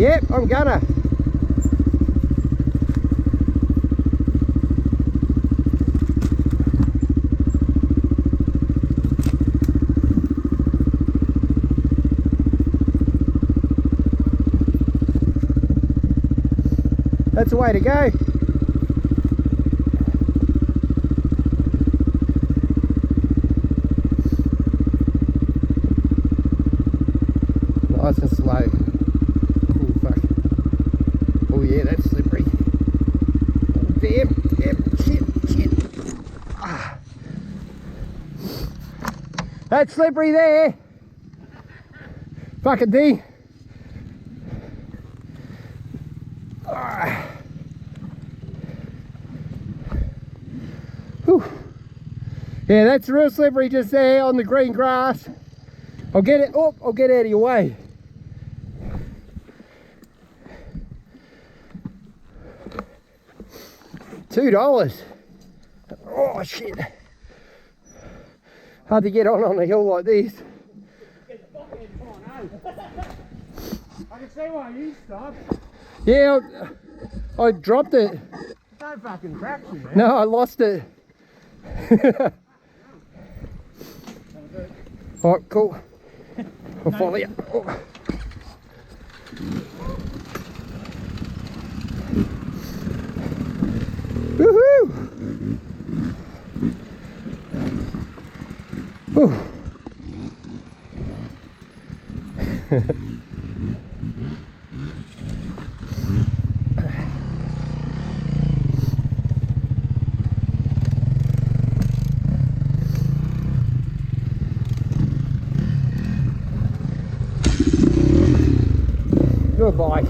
Yep, I'm gonna. That's the way to go. Nice and slow. Oh fuck. Oh yeah, that's slippery. Damn, shit. Ah. That's slippery there. Fucking D. Ah. Whew. Yeah, that's real slippery just there on the green grass. I'll get it. Oh, I'll get out of your way. $2. Oh shit. Hard to get on a hill like this. I can see why you stopped. Yeah, I dropped it. No fucking traction, man. No, I lost it. Alright, cool. I'll follow you. Oh. Woohoo! Whew. Good bike.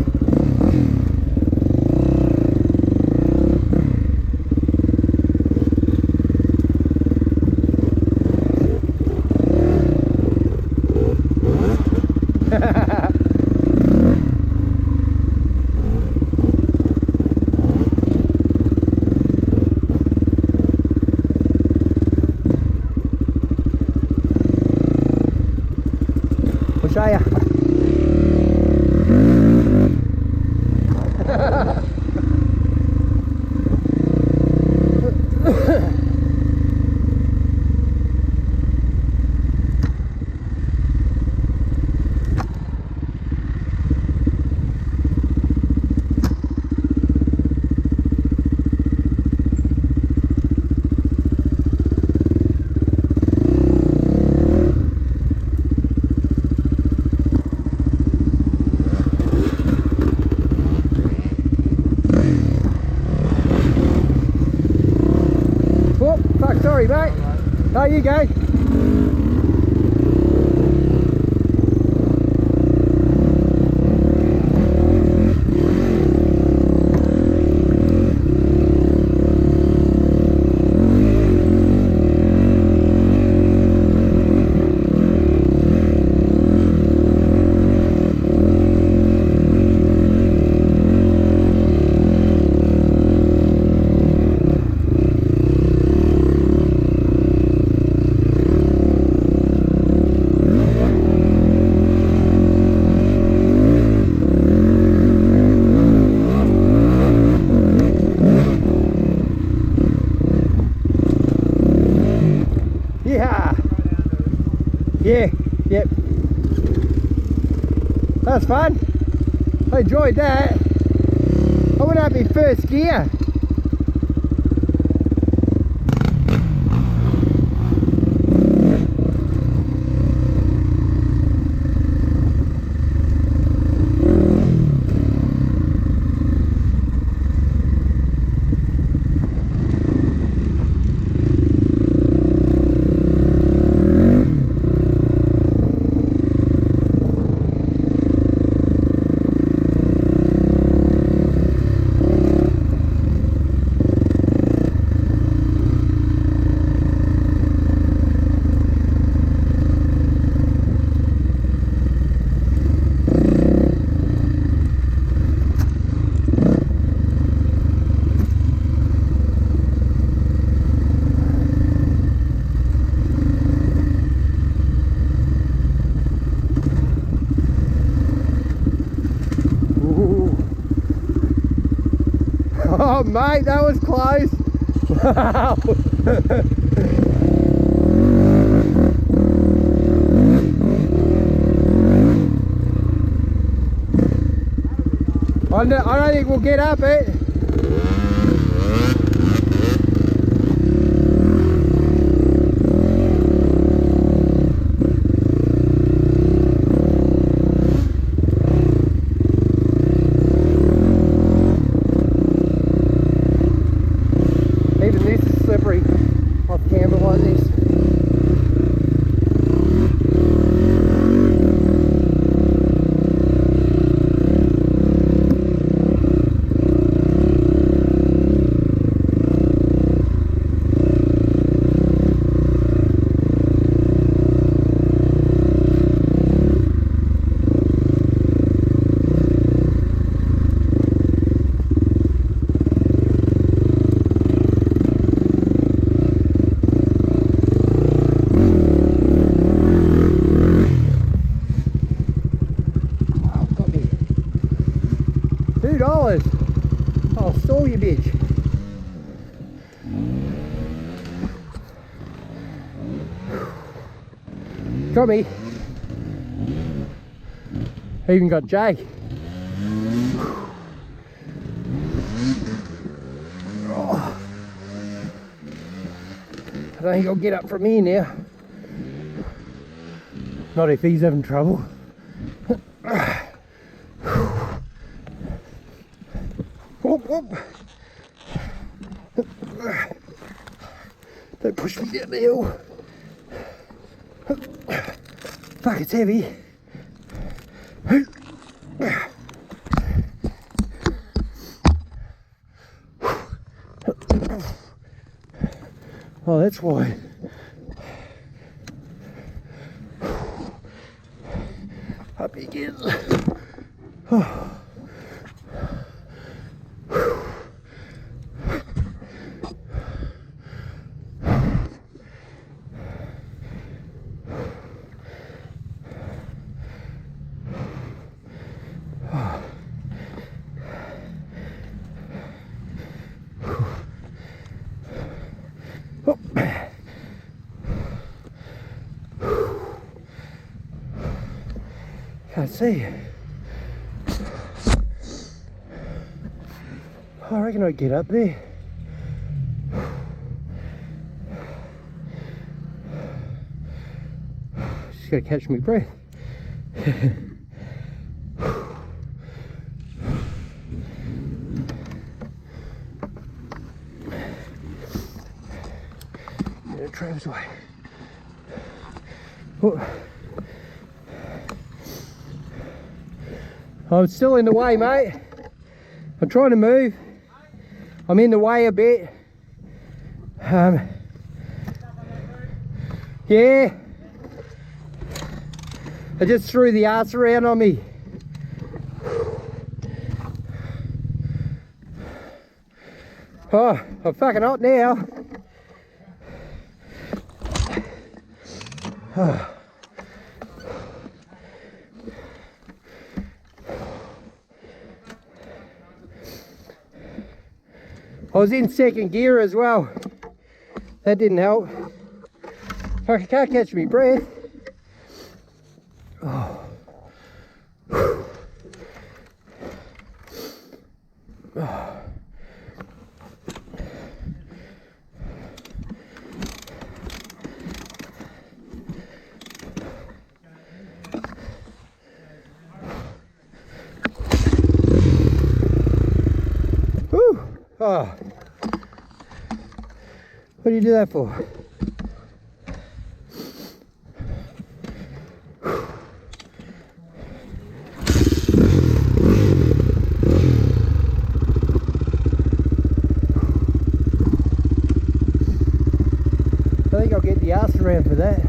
I'll show you. Oh, fuck, sorry mate. Oh, you go. Yeah. Yeah, yep. That was fun. I enjoyed that. I went up in first gear. Oh mate, that was close. Wow. I don't think we'll get up it. Even this is slippery off camber like this. $2. I'll stall you, bitch. Got me. Even got Jake. Oh. I don't think I'll get up from here now. Not if he's having trouble. Whoop, whoop. Don't push me down the hill. Fuck, it's heavy. Oh, that's why. Up again. Oh. Can't see. I reckon I'd get up there. Just gotta catch my breath. Get a tram's way. Oh. I'm still in the way, mate. I'm trying to move. I'm in the way a bit. Yeah. I just threw the arse around on me. Oh, I'm fucking hot now. Oh. I was in second gear as well. That didn't help. I can't catch me breath. Oh. Oh. Oh. What do you do that for? I think I'll get the arse around for that.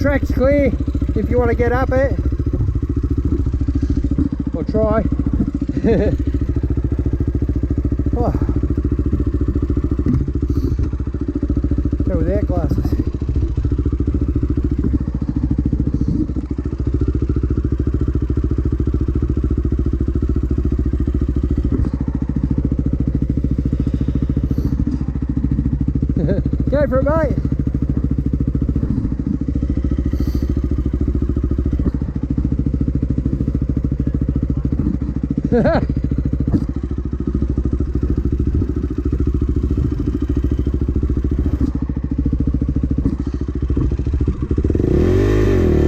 track's clear if you want to get up it. Or try. Oh. Go without glasses. Go for it, mate.